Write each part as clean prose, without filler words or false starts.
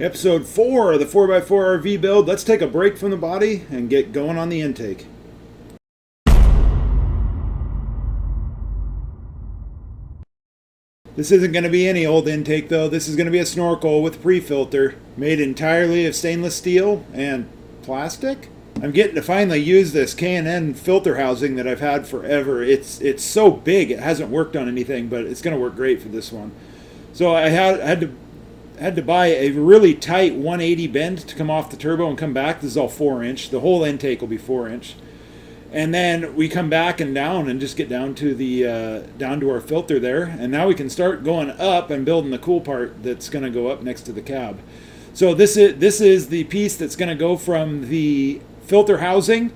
Episode 4 of the 4x4 RV build. Let's take a break from the body and get going on the intake. This isn't going to be any old intake though. This is going to be a snorkel with pre-filter made entirely of stainless steel and plastic. I'm getting to finally use this K&N filter housing that I've had forever. It's so big it hasn't worked on anything, but it's going to work great for this one. So I had to buy a really tight 180 bend to come off the turbo and come back. This is all 4-inch. The whole intake will be 4-inch. And then we come back and down and just get down to the down to our filter there. And now we can start going up and building the cool part that's going to go up next to the cab. So this is the piece that's going to go from the filter housing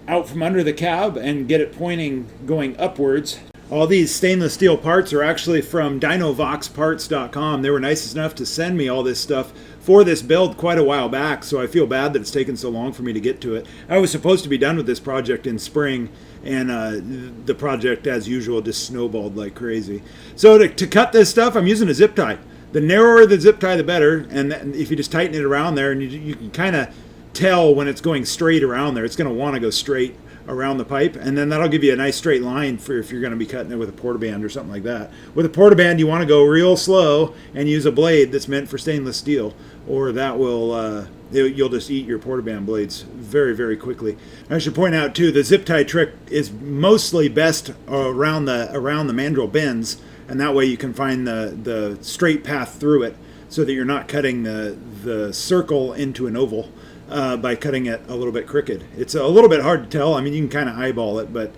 out from under the cab and get it pointing going upwards. All these stainless steel parts are actually from DinovoxParts.com. They were nice enough to send me all this stuff for this build quite a while back, so I feel bad that it's taken so long for me to get to it. I was supposed to be done with this project in spring, and the project, as usual, just snowballed like crazy. So to cut this stuff, I'm using a zip tie. The narrower the zip tie, the better, and if you just tighten it around there, and you can kind of tell when it's going straight around there. It's going to want to go straight around the pipe, and then that'll give you a nice straight line for if you're going to be cutting it with a portaband or something like that. With a portaband, you want to go real slow and use a blade that's meant for stainless steel, or that will you'll just eat your portaband blades very, very quickly. I should point out too, the zip tie trick is mostly best around the mandrel bends, and that way you can find the straight path through it, so that you're not cutting the circle into an oval. By cutting it a little bit crooked. It's a little bit hard to tell. I mean, you can kind of eyeball it, but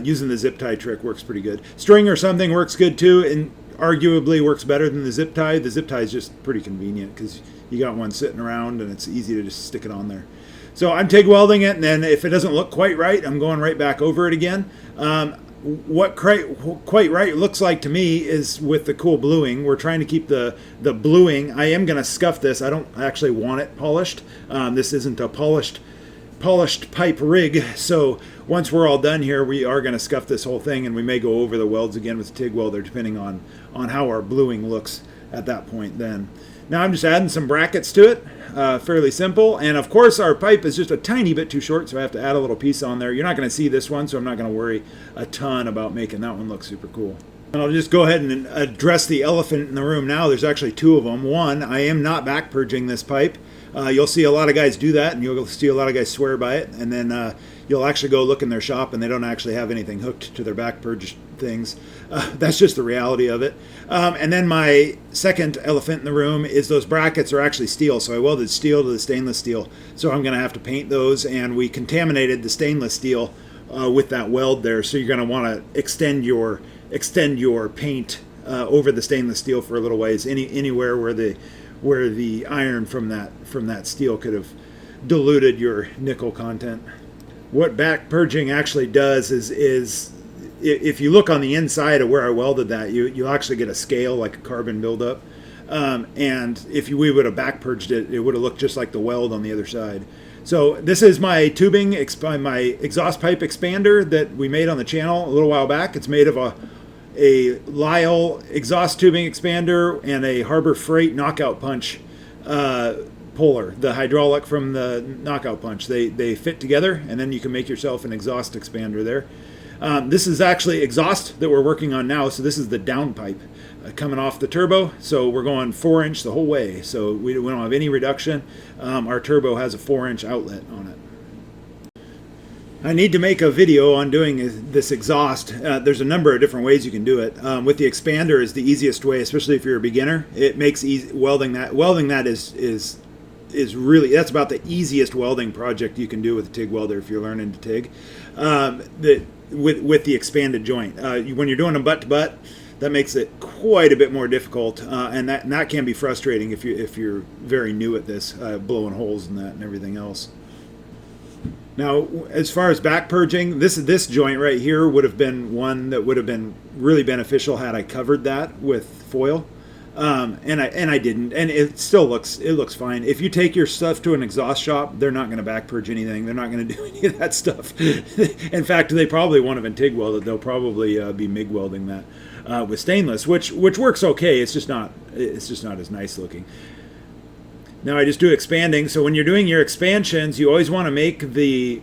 using the zip tie trick works pretty good. String or something works good too, and arguably works better than the zip tie. The zip tie is just pretty convenient because you got one sitting around and it's easy to just stick it on there. So I'm TIG welding it, and then if it doesn't look quite right, I'm going right back over it again. What quite right looks like to me is with the cool bluing. We're trying to keep the bluing. I am going to scuff this. I don't actually want it polished. This isn't a polished pipe rig. So once we're all done here, we are going to scuff this whole thing, and we may go over the welds again with the TIG welder, depending on how our bluing looks at that point then. Now I'm just adding some brackets to it, fairly simple. And of course our pipe is just a tiny bit too short, so I have to add a little piece on there. You're not going to see this one, so I'm not going to worry a ton about making that one look super cool. And I'll just go ahead and address the elephant in the room now. There's actually two of them. One, I am not back purging this pipe. You'll see a lot of guys do that, and you'll see a lot of guys swear by it, and then you'll actually go look in their shop and they don't actually have anything hooked to their back purge things. That's just the reality of it. And then my second elephant in the room is those brackets are actually steel, so I welded steel to the stainless steel, so I'm going to have to paint those, and we contaminated the stainless steel with that weld there, so you're going to want to extend your paint over the stainless steel for a little ways, anywhere where the iron from that steel could have diluted your nickel content. What back purging actually does is if you look on the inside of where I welded that, you'll actually get a scale, like a carbon buildup. And if we would have back purged it, it would have looked just like the weld on the other side. So this is my tubing, my exhaust pipe expander that we made on the channel a little while back. It's made of a Lyle exhaust tubing expander and a Harbor Freight knockout punch puller, the hydraulic from the knockout punch. They fit together, and then you can make yourself an exhaust expander there. This is actually exhaust that we're working on now, so this is the down pipe coming off the turbo. So we're going 4-inch the whole way, so we don't have any reduction. Our turbo has a 4-inch outlet on it. I need to make a video on doing this exhaust. There's a number of different ways you can do it. With the expander is the easiest way, especially if you're a beginner. It makes welding that is really, that's about the easiest welding project you can do with a TIG welder if you're learning to TIG. With the expanded joint, when you're doing them butt to butt, that makes it quite a bit more difficult, and that can be frustrating if you're very new at this, blowing holes in that and everything else. Now, as far as back purging, this joint right here would have been one that would have been really beneficial had I covered that with foil, and I didn't, and it looks fine. If you take your stuff to an exhaust shop, they're not going to back purge anything. They're not going to do any of that stuff. In fact, they probably won't have been TIG welded. They'll probably be MIG welding that with stainless, which works okay. It's just not as nice looking. Now I just do expanding. So when you're doing your expansions, you always want to make the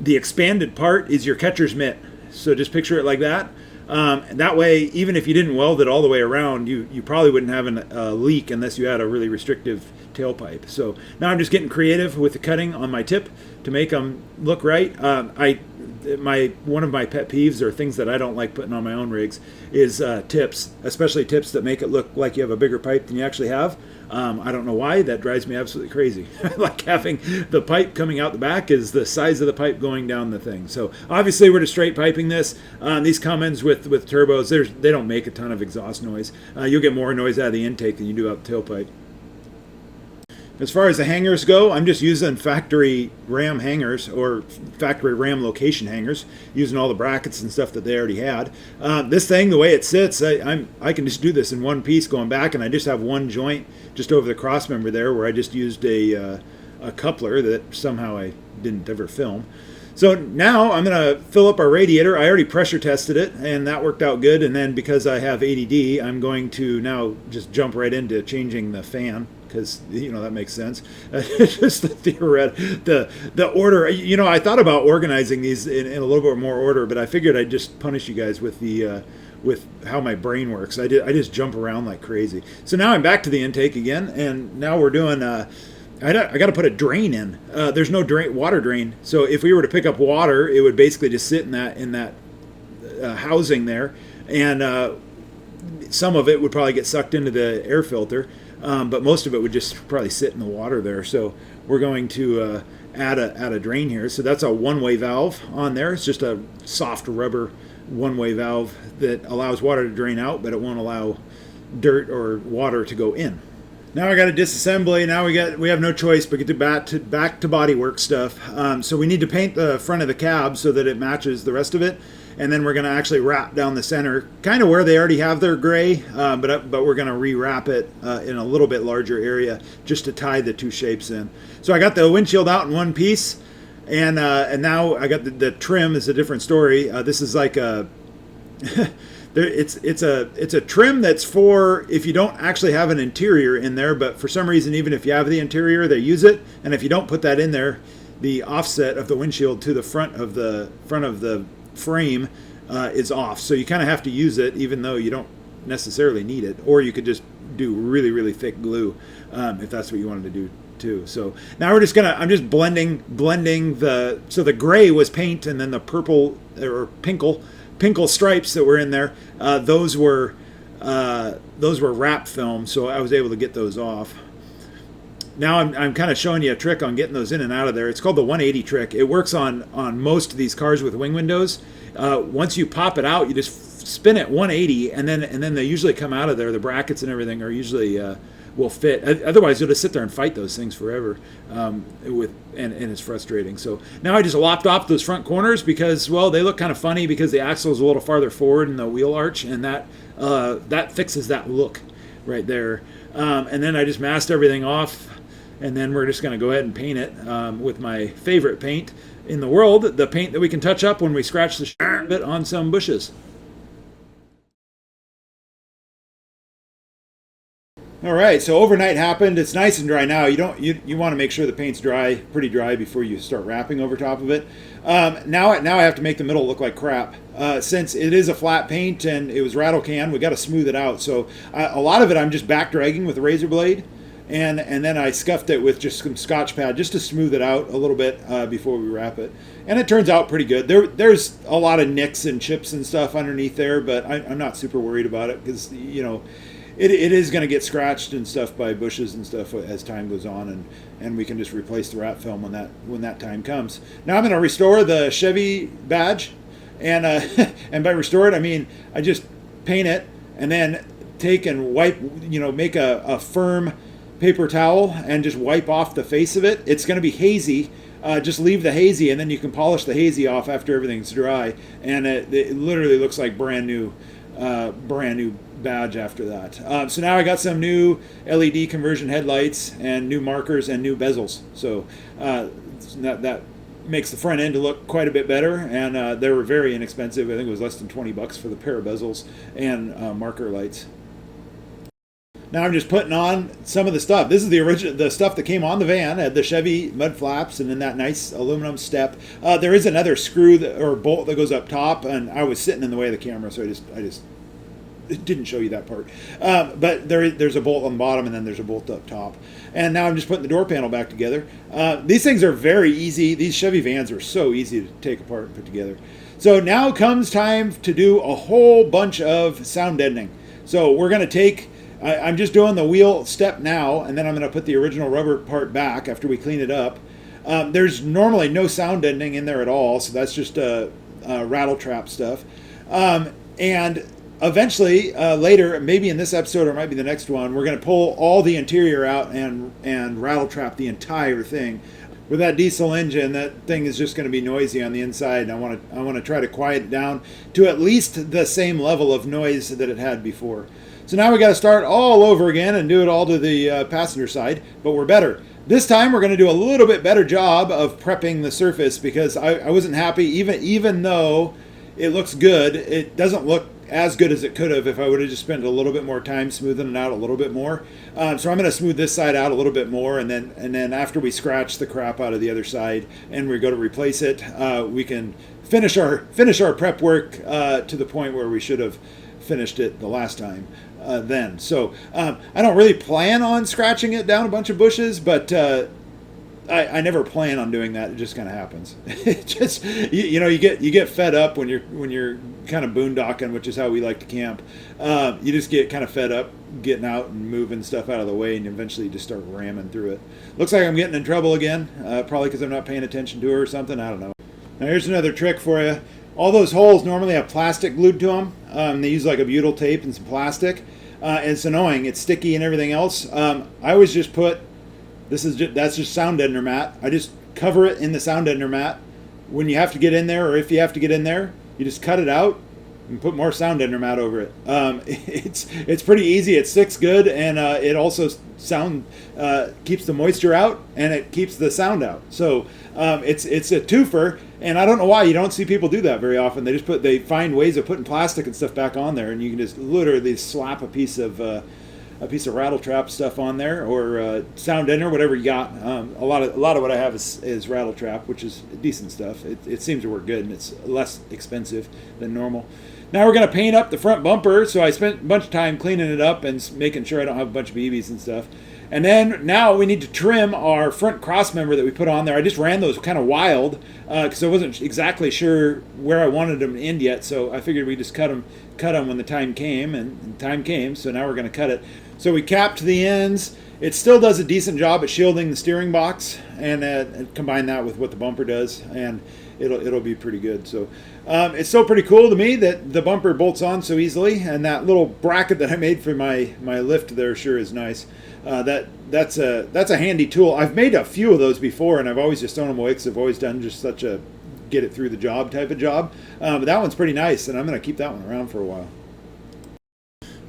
expanded part is your catcher's mitt. So just picture it like that. That way, even if you didn't weld it all the way around, you probably wouldn't have a leak unless you had a really restrictive tailpipe. So now I'm just getting creative with the cutting on my tip to make them look right. One of my pet peeves, or things that I don't like putting on my own rigs, is tips, especially tips that make it look like you have a bigger pipe than you actually have. I don't know why, that drives me absolutely crazy. Like having the pipe coming out the back is the size of the pipe going down the thing. So obviously we're just straight piping this. These Cummins with turbos, they don't make a ton of exhaust noise. You'll get more noise out of the intake than you do out the tailpipe. As far as the hangers go, I'm just using factory ram hangers, or factory ram location hangers, using all the brackets and stuff that they already had. This thing, the way it sits, I can just do this in one piece going back, and I just have one joint just over the cross member there where I just used a coupler that somehow I didn't ever film. So now I'm going to fill up our radiator. I already pressure tested it, and that worked out good. And then because I have ADD, I'm going to now just jump right into changing the fan, because that makes sense. Just the order. I thought about organizing these in a little bit more order, but I figured I'd just punish you guys with with how my brain works. I just jump around like crazy. So now I'm back to the intake again, and now we're doing. I got to put a drain in. There's no water drain. So if we were to pick up water, it would basically just sit in that housing there, and some of it would probably get sucked into the air filter. But most of it would just probably sit in the water there. So we're going to add a drain here. So that's a one-way valve on there. It's just a soft rubber one-way valve that allows water to drain out, but it won't allow dirt or water to go in. Now I got a disassembly. Now we have no choice but get back to bodywork stuff. So we need to paint the front of the cab so that it matches the rest of it. And then we're going to actually wrap down the center, kind of where they already have their gray, but we're going to re-wrap it in a little bit larger area just to tie the two shapes in. So I got the windshield out in one piece, and now I got the trim is a different story. This is like a it's a trim that's for if you don't actually have an interior in there, but for some reason, even if you have the interior, they use it. And if you don't put that in there, the offset of the windshield to the front of the frame is off, so you kind of have to use it even though you don't necessarily need it, or you could just do really, really thick glue if that's what you wanted to do too. So now I'm just blending the gray was paint, and then the purple or pinkle stripes that were in there, those were wrap film, so I was able to get those off. Now I'm kind of showing you a trick on getting those in and out of there. It's called the 180 trick. It works on most of these cars with wing windows. Once you pop it out, you just spin it 180, and then they usually come out of there. The brackets and everything are usually will fit. Otherwise, you'll just sit there and fight those things forever. And it's frustrating. So now I just lopped off those front corners because, well, they look kind of funny because the axle is a little farther forward in the wheel arch, and that fixes that look right there. And then I just masked everything off. And then we're just going to go ahead and paint it with my favorite paint in the world, the paint that we can touch up when we scratch the shit of it on some bushes. All right, so overnight happened. It's nice and dry now. You want to make sure the paint's pretty dry before you start wrapping over top of it. Now I have to make the middle look like crap. Since it is a flat paint and it was rattle can, we got to smooth it out. So a lot of it I'm just back dragging with a razor blade. And then I scuffed it with just some Scotch pad just to smooth it out a little bit before we wrap it. And it turns out pretty good. There's a lot of nicks and chips and stuff underneath there, but I'm not super worried about it because, it is going to get scratched and stuff by bushes and stuff as time goes on, and we can just replace the wrap film when that time comes. Now I'm going to restore the Chevy badge, and and by restore it, I mean I just paint it and then take and wipe, make a firm paper towel and just wipe off the face of it. It's going to be hazy. Just leave the hazy, and then you can polish the hazy off after everything's dry, and it literally looks like brand new badge after that. So now I got some new LED conversion headlights and new markers and new bezels. So that makes the front end to look quite a bit better, and they were very inexpensive. I think it was less than $20 for the pair of bezels and marker lights. Now I'm just putting on some of the stuff. This is the stuff that came on the van. It had the Chevy mud flaps and then that nice aluminum step. There is another screw or bolt that goes up top, and I was sitting in the way of the camera, so I just didn't show you that part. But there's a bolt on the bottom, and then there's a bolt up top. And now I'm just putting the door panel back together. These things are very easy. These Chevy vans are so easy to take apart and put together. So now comes time to do a whole bunch of sound deadening. So we're going to take... I'm just doing the wheel step now, and then I'm going to put the original rubber part back after we clean it up. There's normally no sound deadening in there at all, so that's just rattle trap stuff. And eventually, later, maybe in this episode or it might be the next one, we're going to pull all the interior out and rattle trap the entire thing. With that diesel engine, that thing is just going to be noisy on the inside. And I want to try to quiet it down to at least the same level of noise that it had before. So now we got to start all over again and do it all to the passenger side, but we're better. This time we're going to do a little bit better job of prepping the surface because I wasn't happy. Even though it looks good, it doesn't look as good as it could have if I would have just spent a little bit more time smoothing it out a little bit more. So I'm going to smooth this side out a little bit more, and then after we scratch the crap out of the other side and we go to replace it, we can finish our prep work to the point where we should have finished it the last time. So I don't really plan on scratching it down a bunch of bushes, but I never plan on doing that. It just kind of happens. It just you get fed up when you're kind of boondocking, which is how we like to camp. You just get kind of fed up getting out and moving stuff out of the way, and eventually you just start ramming through it. Looks like I'm getting in trouble again, probably because I'm not paying attention to her or something. I don't know. Now here's another trick for you. All those holes normally have plastic glued to them. They use like a butyl tape and some plastic. It's annoying. It's sticky and everything else. I always just put, that's just sound deadener mat. I just cover it in the sound deadener mat. When you have to get in there, or if you have to get in there, you just cut it out and put more sound deadener mat over it. It's pretty easy. It sticks good, and it also keeps the moisture out, and it keeps the sound out. So it's a twofer. And I don't know why you don't see people do that very often. They find ways of putting plastic and stuff back on there, and you can just literally slap a piece of rattle trap stuff on there, or sound deadener, whatever you got. A lot of what I have is rattle trap, which is decent stuff. It seems to work good, and it's less expensive than normal. Now we're going to paint up the front bumper, so I spent a bunch of time cleaning it up and making sure I don't have a bunch of BBs and stuff. And then now we need to trim our front cross member that we put on there. I just ran those kind of wild because I wasn't exactly sure where I wanted them to end yet. So I figured we'd just cut them when the time came, and time came. So now we're going to cut it. So we capped the ends. It still does a decent job at shielding the steering box, and combine that with what the bumper does, and it'll be pretty good. So it's still pretty cool to me that the bumper bolts on so easily, and that little bracket that I made for my lift there sure is nice. That's a handy tool. I've made a few of those before, and I've always just thrown them away because I've always done just such a get it through the job type of job. But that one's pretty nice, and I'm going to keep that one around for a while.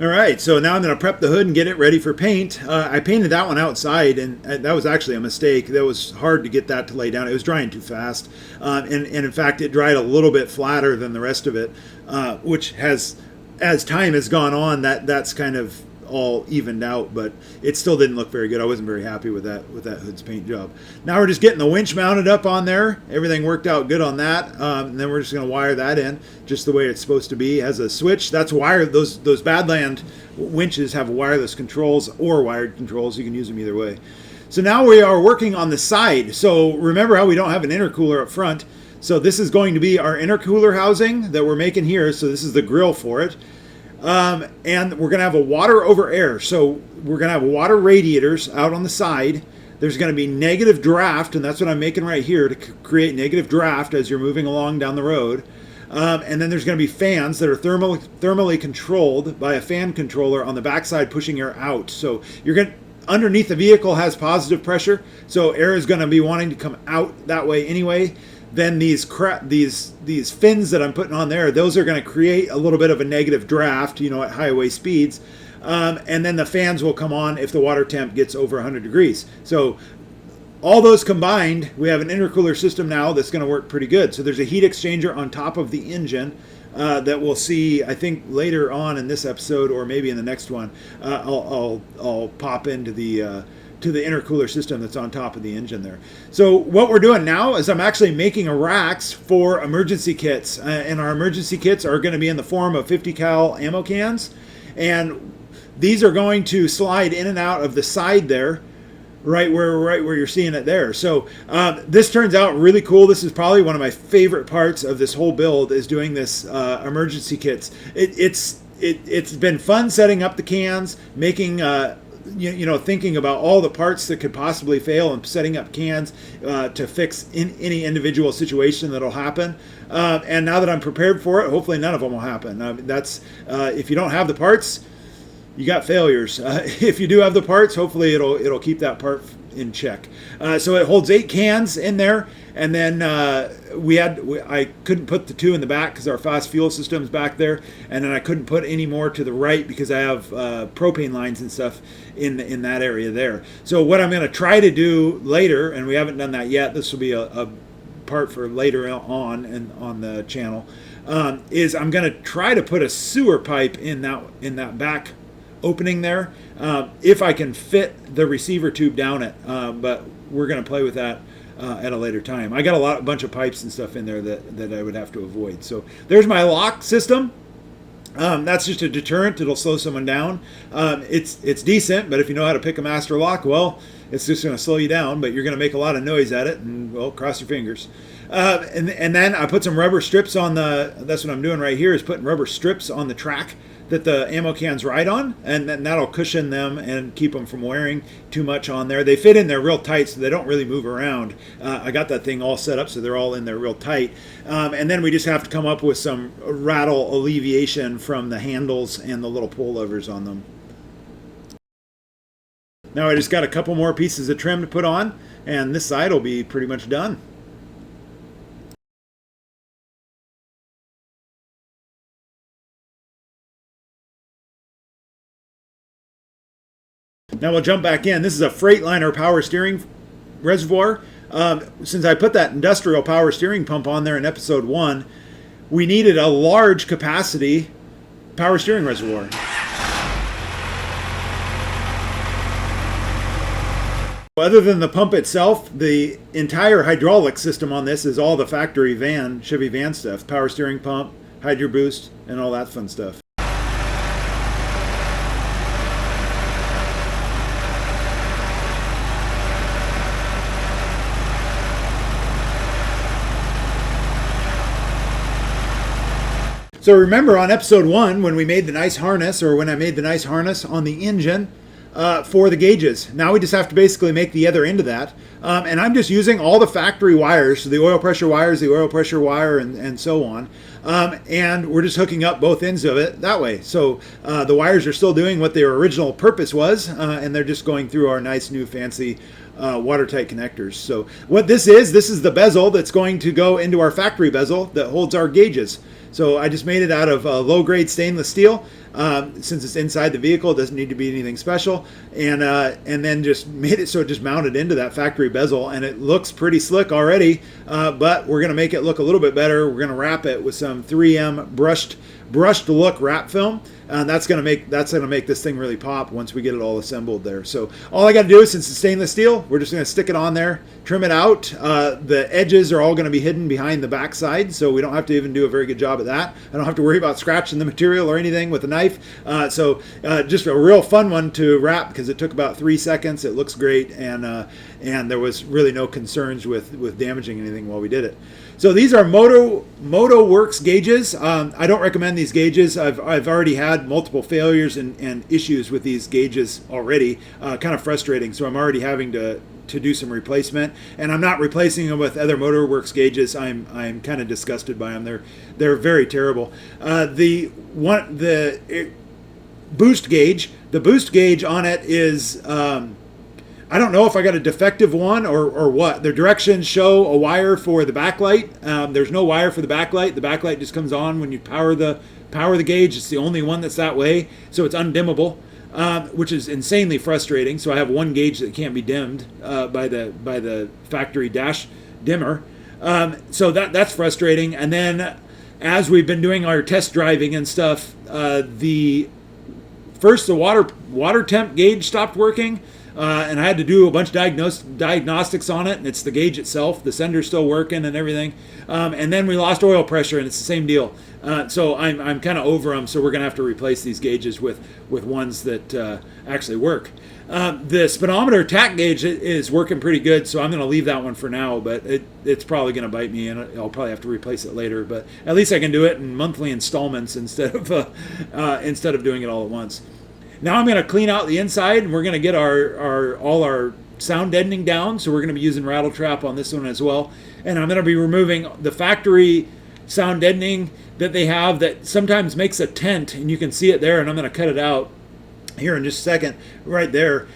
All right, so now I'm going to prep the hood and get it ready for paint. I painted that one outside, and that was actually a mistake. That was hard to get that to lay down. It was drying too fast, and in fact, it dried a little bit flatter than the rest of it, which has, as time has gone on, that's kind of all evened out, but it still didn't look very good. I wasn't very happy with that hood's paint job. Now we're just getting the winch mounted up on there. Everything worked out good on that, and then we're just going to wire that in just the way it's supposed to be. It has a switch that's wired. Those Badland winches have wireless controls or wired controls. You can use them either way. So now we are working on the side. So remember how we don't have an intercooler up front. So this is going to be our intercooler housing that we're making here. So this is the grill for it. And we're going to have a water over air. So we're going to have water radiators out on the side. There's going to be negative draft, and that's what I'm making right here to create negative draft as you're moving along down the road. And then there's going to be fans that are thermally controlled by a fan controller on the backside pushing air out. So you're going to, underneath the vehicle has positive pressure, so air is going to be wanting to come out that way anyway. Then these fins that I'm putting on there, those are going to create a little bit of a negative draft, at highway speeds. And then the fans will come on if the water temp gets over 100 degrees. So all those combined, we have an intercooler system now that's going to work pretty good. So there's a heat exchanger on top of the engine that we'll see, I think, later on in this episode or maybe in the next one. I'll pop into the to the intercooler system that's on top of the engine there. So what we're doing now is I'm actually making a racks for emergency kits, and our emergency kits are going to be in the form of 50 cal ammo cans, and these are going to slide in and out of the side there, right where you're seeing it there. So this turns out really cool. This is probably one of my favorite parts of this whole build, is doing this emergency kits. It's been fun setting up the cans, making thinking about all the parts that could possibly fail and setting up cans to fix in any individual situation that'll happen. And now that I'm prepared for it, hopefully none of them will happen. That's if you don't have the parts, you got failures. If you do have the parts, hopefully it'll keep that part in check. So it holds 8 cans in there, and then I couldn't put the 2 in the back because our fast fuel system's back there, and then I couldn't put any more to the right because I have propane lines and stuff in that area there. So what I'm going to try to do later, and we haven't done that yet, this will be a part for later on and on the channel, is I'm going to try to put a sewer pipe in that back opening there, if I can fit the receiver tube down it, but we're going to play with that at a later time. I got a bunch of pipes and stuff in there that I would have to avoid. So there's my lock system. That's just a deterrent. It'll slow someone down. It's decent, but if you know how to pick a master lock, well, it's just going to slow you down, but you're going to make a lot of noise at it, and well, cross your fingers. And then I put some rubber strips on that's what I'm doing right here, is putting rubber strips on the track that the ammo cans ride on, and then that'll cushion them and keep them from wearing too much on there. They fit in there real tight, so they don't really move around. I got that thing all set up so they're all in there real tight. And then we just have to come up with some rattle alleviation from the handles and the little pull levers on them. Now I just got a couple more pieces of trim to put on, and this side will be pretty much done. Now we'll jump back in. This is a Freightliner power steering reservoir. Since I put that industrial power steering pump on there in episode 1, we needed a large capacity power steering reservoir. Other than the pump itself, the entire hydraulic system on this is all the factory Chevy van stuff. Power steering pump, hydro boost, and all that fun stuff. So remember on episode 1 when we made the nice harness, or when I made the nice harness on the engine for the gauges. Now we just have to basically make the other end of that. And I'm just using all the factory wires, so the oil pressure wires, the oil pressure wire, and so on. And we're just hooking up both ends of it that way. So the wires are still doing what their original purpose was, and they're just going through our nice new fancy watertight connectors. So what this is the bezel that's going to go into our factory bezel that holds our gauges. So I just made it out of low-grade stainless steel. Since it's inside the vehicle, it doesn't need to be anything special. And then just made it so it just mounted into that factory bezel, and it looks pretty slick already. But we're going to make it look a little bit better. We're going to wrap it with some 3M brushed look wrap film. And that's gonna make this thing really pop once we get it all assembled there. So all I got to do is, since it's stainless steel, we're just gonna stick it on there, trim it out. The edges are all gonna be hidden behind the backside, so we don't have to even do a very good job of that. I don't have to worry about scratching the material or anything with a knife. So just a real fun one to wrap, because it took about 3 seconds. It looks great, and there was really no concerns with damaging anything while we did it. So these are Moto Works gauges. I don't recommend these gauges. I've already had multiple failures and issues with these gauges already. Kind of frustrating. So I'm already having to do some replacement, and I'm not replacing them with other Motor Works gauges. I'm kind of disgusted by them. They're very terrible. The boost gauge. The boost gauge on it is. I don't know if I got a defective one or what. The directions show a wire for the backlight. There's no wire for the backlight. The backlight just comes on when you power the gauge. It's the only one that's that way, so it's undimmable, which is insanely frustrating. So I have one gauge that can't be dimmed by the factory dash dimmer. So that's frustrating. And then as we've been doing our test driving and stuff, the water temp gauge stopped working, and I had to do a bunch of diagnostics on it, and it's the gauge itself. The sender's still working and everything. And then we lost oil pressure, and it's the same deal. So I'm kind of over them, so we're going to have to replace these gauges with ones that actually work. The speedometer tach gauge is working pretty good, so I'm going to leave that one for now, but it's probably going to bite me, and I'll probably have to replace it later. But at least I can do it in monthly installments instead of doing it all at once. Now I'm going to clean out the inside, and we're going to get all our sound deadening down, so we're going to be using rattle trap on this one as well. And I'm going to be removing the factory sound deadening that they have that sometimes makes a tent, and you can see it there, and I'm going to cut it out here in just a second, right there.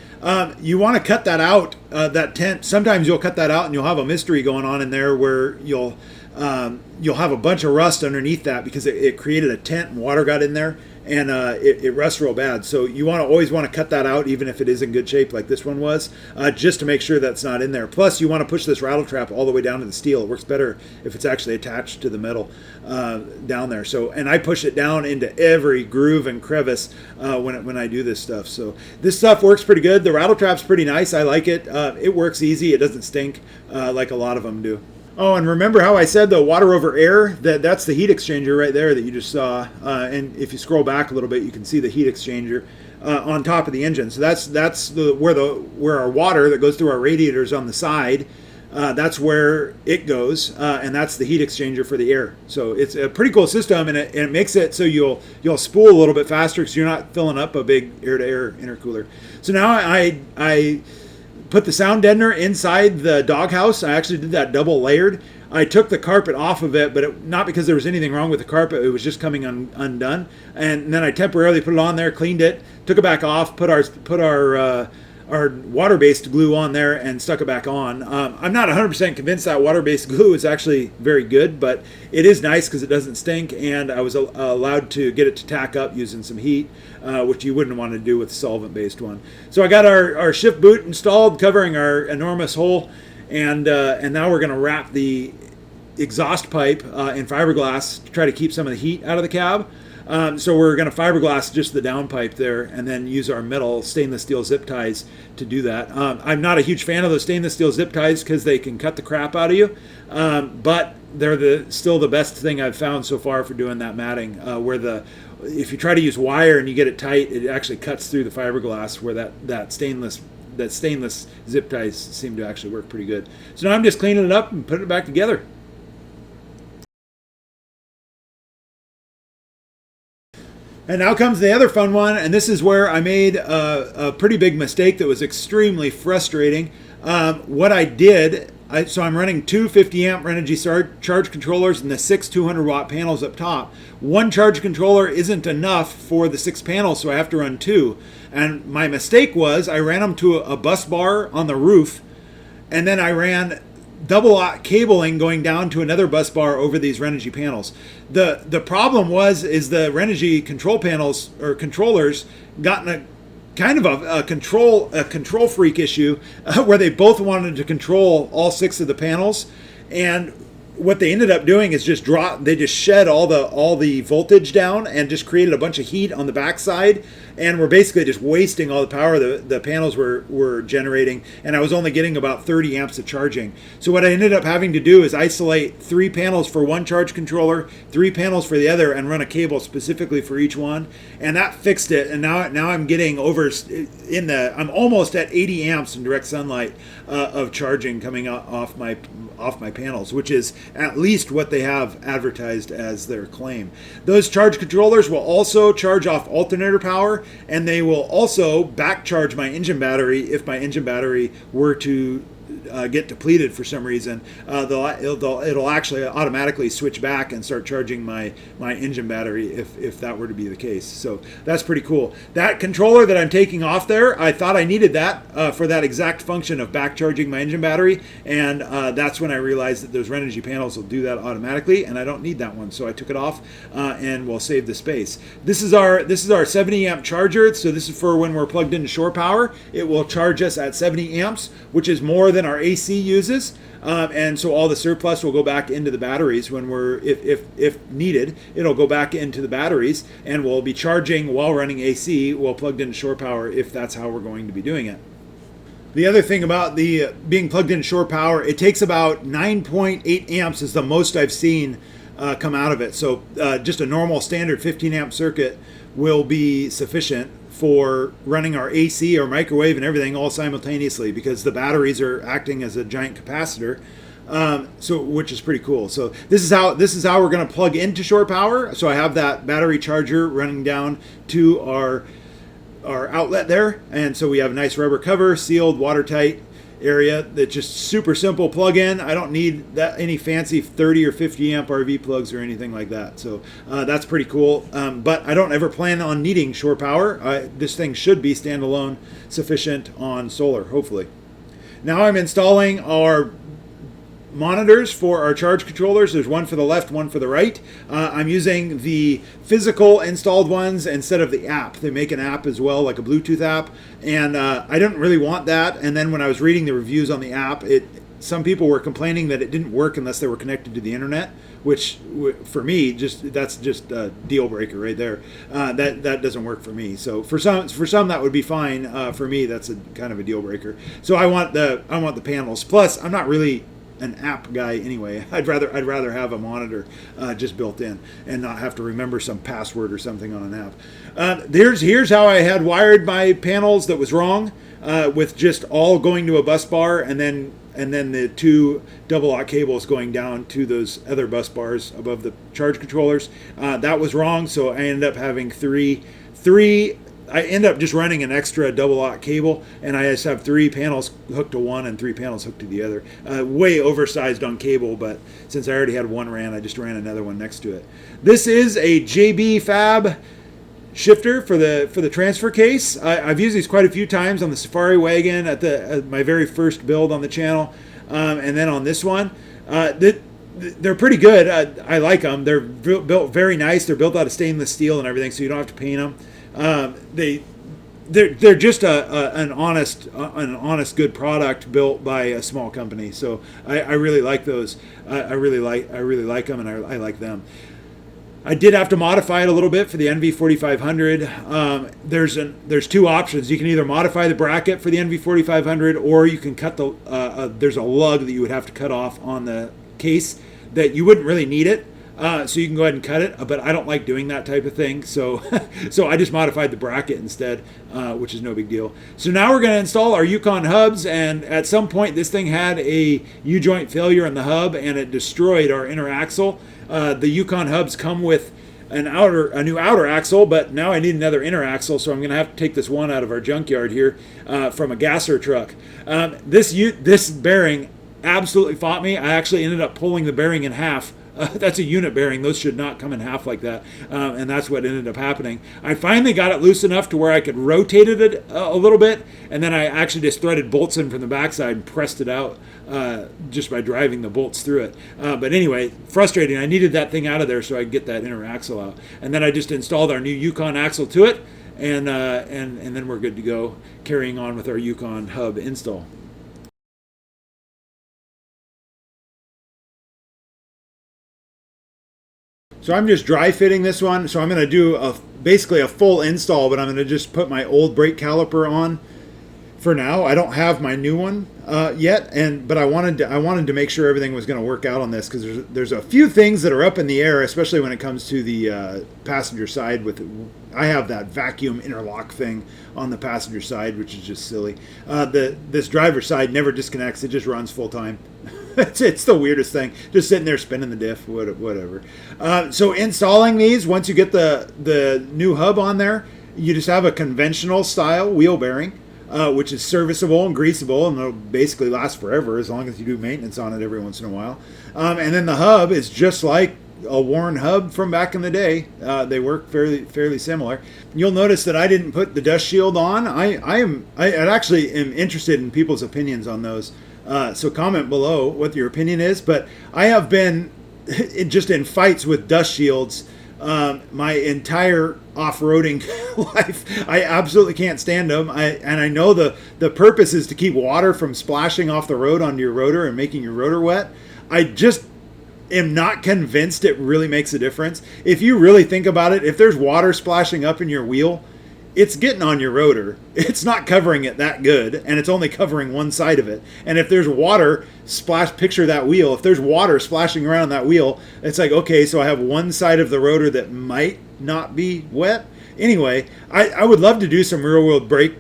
You want to cut that out, that tent. Sometimes you'll cut that out and you'll have a mystery going on in there where you'll have a bunch of rust underneath that because it created a tent and water got in there, and it rusts real bad. So you always want to cut that out, even if it is in good shape like this one was, just to make sure that's not in there. Plus, you want to push this rattle trap all the way down to the steel. It works better if it's actually attached to the metal down there. So, and I push it down into every groove and crevice when I do this stuff. So this stuff works pretty good. The rattle trap's pretty nice. I like it. It works easy. It doesn't stink like a lot of them do. Oh, and remember how I said the water over air? That's the heat exchanger right there that you just saw. And if you scroll back a little bit, you can see the heat exchanger on top of the engine. So that's where our water that goes through our radiators on the side. That's where it goes, and that's the heat exchanger for the air. So it's a pretty cool system, and it makes it so you'll spool a little bit faster because you're not filling up a big air-to-air intercooler. So now I put the sound deadener inside the doghouse. I actually did that double layered. I took the carpet off of it, but not because there was anything wrong with the carpet. It was just coming undone. And then I temporarily put it on there, cleaned it, took it back off, put our water-based glue on there and stuck it back on. I'm not 100% convinced that water-based glue is actually very good, but it is nice because it doesn't stink, and I was allowed to get it to tack up using some heat, which you wouldn't want to do with a solvent-based one. So I got our shift boot installed, covering our enormous hole, and now we're going to wrap the exhaust pipe in fiberglass to try to keep some of the heat out of the cab. So we're going to fiberglass just the downpipe there and then use our metal stainless steel zip ties to do that. I'm not a huge fan of those stainless steel zip ties because they can cut the crap out of you, but they're still the best thing I've found so far for doing that matting, if you try to use wire and you get it tight, it actually cuts through the fiberglass, where that stainless zip ties seem to actually work pretty good. So now I'm just cleaning it up and putting it back together. And now comes the other fun one, and this is where I made a pretty big mistake that was extremely frustrating. What I did, so I'm running two 50 amp Renogy charge controllers and the 6 200 watt panels up top. One charge controller isn't enough for the 6 panels, so I have to run 2. And my mistake was I ran them to a bus bar on the roof, and then I ran double cabling going down to another bus bar over these Renogy panels. The problem is the Renogy control panels or controllers got in a kind of a control freak issue where they both wanted to control all 6 of the panels, and what they ended up doing is they just shed all the voltage down and just created a bunch of heat on the backside, and we're basically just wasting all the power the panels were generating, and I was only getting about 30 amps of charging. So what I ended up having to do is isolate 3 panels for one charge controller, 3 panels for the other, and run a cable specifically for each one, and that fixed it. And now I'm getting I'm almost at 80 amps in direct sunlight of charging coming off my panels, which is at least what they have advertised as their claim. Those charge controllers will also charge off alternator power, and they will also back charge my engine battery if my engine battery were to get depleted for some reason. It'll actually automatically switch back and start charging my engine battery if that were to be the case. So that's pretty cool. That controller that I'm taking off there, I thought I needed that for that exact function of back charging my engine battery, and that's when I realized that those Renogy panels will do that automatically, and I don't need that one, so I took it off and we'll save the space. This is our 70 amp charger, so this is for when we're plugged into shore power. It will charge us at 70 amps, which is more than than our AC uses. And so all the surplus will go back into the batteries when we're, if needed, it'll go back into the batteries, and we'll be charging while running AC while plugged into shore power if that's how we're going to be doing it. The other thing about the being plugged into shore power, it takes about 9.8 amps is the most I've seen come out of it. So just a normal standard 15 amp circuit will be sufficient for running our AC, our microwave, and everything all simultaneously, because the batteries are acting as a giant capacitor. Which is pretty cool. So this is how we're going to plug into shore power. So I have that battery charger running down to our outlet there, and so we have a nice rubber cover, sealed, watertight area that's just super simple plug in. I don't need any fancy 30 or 50 amp RV plugs or anything like that. So that's pretty cool. But I don't ever plan on needing shore power. This thing should be standalone sufficient on solar, hopefully. Now I'm installing our monitors for our charge controllers. There's one for the left, one for the right. I'm using the physical installed ones instead of the app. They make an app as well, like a Bluetooth app, and I didn't really want that. And then when I was reading the reviews on the app, some people were complaining that it didn't work unless they were connected to the internet, which for me, that's just a deal breaker right there. That doesn't work for me. So for some that would be fine. For me, that's a kind of a deal breaker. So I want the panels. Plus, I'm not really an app guy anyway. I'd rather have a monitor just built in and not have to remember some password or something on an app. Here's how I had wired my panels that was wrong, with just all going to a bus bar and then the two double lock cables going down to those other bus bars above the charge controllers. That was wrong, so I ended up having three. I end up just running an extra double lock cable, and I just have 3 panels hooked to one and 3 panels hooked to the other. Way oversized on cable, but since I already had one ran, I just ran another one next to it. This is a JB Fab shifter for the transfer case. I've used these quite a few times on the Safari wagon at my very first build on the channel, and then on this one. They're pretty good. I like them. They're built very nice. They're built out of stainless steel and everything, so you don't have to paint them. They're just an honest good product built by a small company. So I really like those. I really like them, and I like them. I did have to modify it a little bit for the NV4500. There's 2 options. You can either modify the bracket for the NV4500, or you can cut there's a lug that you would have to cut off on the case that you wouldn't really need it. So you can go ahead and cut it, but I don't like doing that type of thing. So I just modified the bracket instead, which is no big deal. So now we're going to install our Yukon hubs, and at some point this thing had a U-joint failure in the hub, and it destroyed our inner axle. The Yukon hubs come with a new outer axle, but now I need another inner axle, so I'm going to have to take this one out of our junkyard here from a gasser truck. This bearing absolutely fought me. I actually ended up pulling the bearing in half. That's a unit bearing. Those should not come in half like that, and that's what ended up happening. I finally got it loose enough to where I could rotate it a little bit, and then I actually just threaded bolts in from the backside and pressed it out just by driving the bolts through it. But anyway, frustrating. I needed that thing out of there so I could get that inner axle out, and then I just installed our new Yukon axle to it, and then we're good to go, carrying on with our Yukon hub install. So I'm just dry fitting this one. So I'm going to do basically a full install, but I'm going to just put my old brake caliper on for now. I don't have my new one yet, but I wanted to make sure everything was going to work out on this, because there's a few things that are up in the air, especially when it comes to the passenger side. I have that vacuum interlock thing on the passenger side, which is just silly. This driver's side never disconnects; it just runs full time. It's the weirdest thing, just sitting there spinning the diff, whatever. So installing these, once you get the new hub on there, you just have a conventional style wheel bearing, which is serviceable and greasable, and it'll basically last forever as long as you do maintenance on it every once in a while. And then the hub is just like a worn hub from back in the day. They work fairly similar. You'll notice that I didn't put the dust shield on. I actually am interested in people's opinions on those. So comment below what your opinion is, but I have been just in fights with dust shields my entire off-roading life. I absolutely can't stand them. And I know the purpose is to keep water from splashing off the road onto your rotor and making your rotor wet. I just am not convinced it really makes a difference. If you really think about it, if there's water splashing up in your wheel, it's getting on your rotor. It's not covering it that good, and it's only covering one side of it. And if there's water picture that wheel. If there's water splashing around that wheel, it's like, okay, so I have one side of the rotor that might not be wet. Anyway, I would love to do some real world brake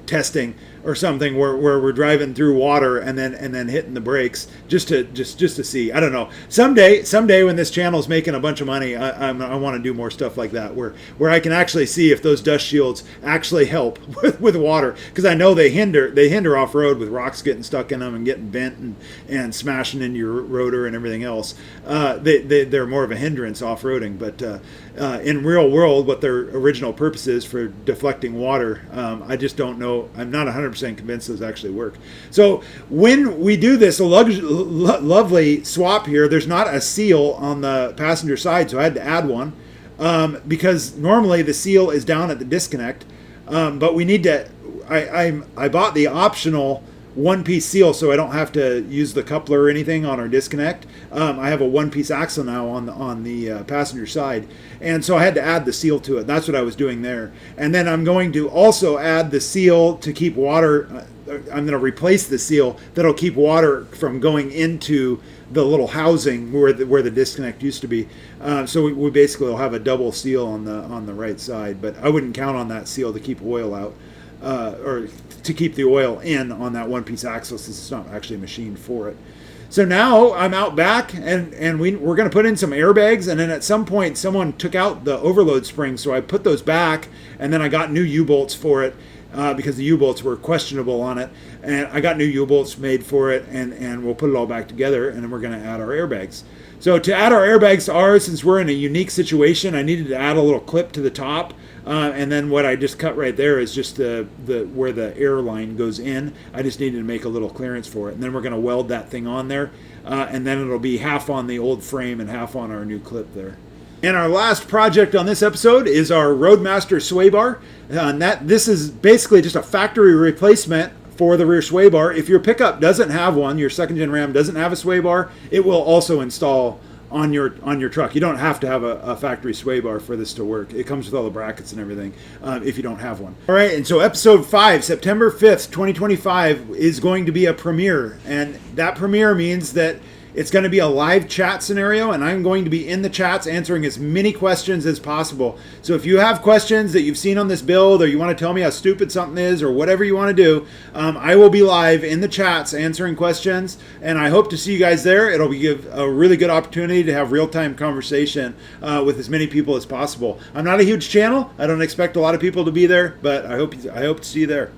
testing or something where we're driving through water and then hitting the brakes just to see. I don't know. Someday when this channel's making a bunch of money, I want to do more stuff like that where I can actually see if those dust shields actually help with water, because I know they hinder off road with rocks getting stuck in them and getting bent and smashing into your rotor and everything else. They're more of a hindrance off roading, but in real world, what their original purpose is for deflecting water, I just don't know. I'm not 100% convinced those actually work. So when we do this lovely swap here, there's not a seal on the passenger side, so I had to add one because normally the seal is down at the disconnect, but we need to. I bought the optional one-piece seal so I don't have to use the coupler or anything on our disconnect. I have a one-piece axle now on the passenger side, and so I had to add the seal to it. That's what I was doing there. And then I'm going to also add the seal to keep water. I'm going to replace the seal that'll keep water from going into the little housing where the disconnect used to be. So we basically will have a double seal on the right side, but I wouldn't count on that seal to keep oil out. Or to keep the oil in on that one-piece axle, since it's not actually machined for it. So now I'm out back, and we're going to put in some airbags, and then at some point someone took out the overload springs, so I put those back, and then I got new U-bolts for it because the U-bolts were questionable on it, and I got new U-bolts made for it, and we'll put it all back together, and then we're going to add our airbags. So to add our airbags to ours, since we're in a unique situation, I needed to add a little clip to the top. And then what I just cut right there is just the where the air line goes in. I just needed to make a little clearance for it. And then we're going to weld that thing on there. And then it'll be half on the old frame and half on our new clip there. And our last project on this episode is our Roadmaster sway bar. And this is basically just a factory replacement for the rear sway bar. If your pickup doesn't have one, your second gen Ram doesn't have a sway bar, it will also install on your truck. You don't have to have a factory sway bar for this to work. It comes with all the brackets and everything if you don't have one. All right, and so episode 5, September 5th, 2025 is going to be a premiere, and that premiere means that it's going to be a live chat scenario, and I'm going to be in the chats answering as many questions as possible. So if you have questions that you've seen on this build, or you want to tell me how stupid something is, or whatever you want to do, I will be live in the chats answering questions, and I hope to see you guys there. It'll give a really good opportunity to have real-time conversation with as many people as possible. I'm not a huge channel. I don't expect a lot of people to be there, but I hope to see you there.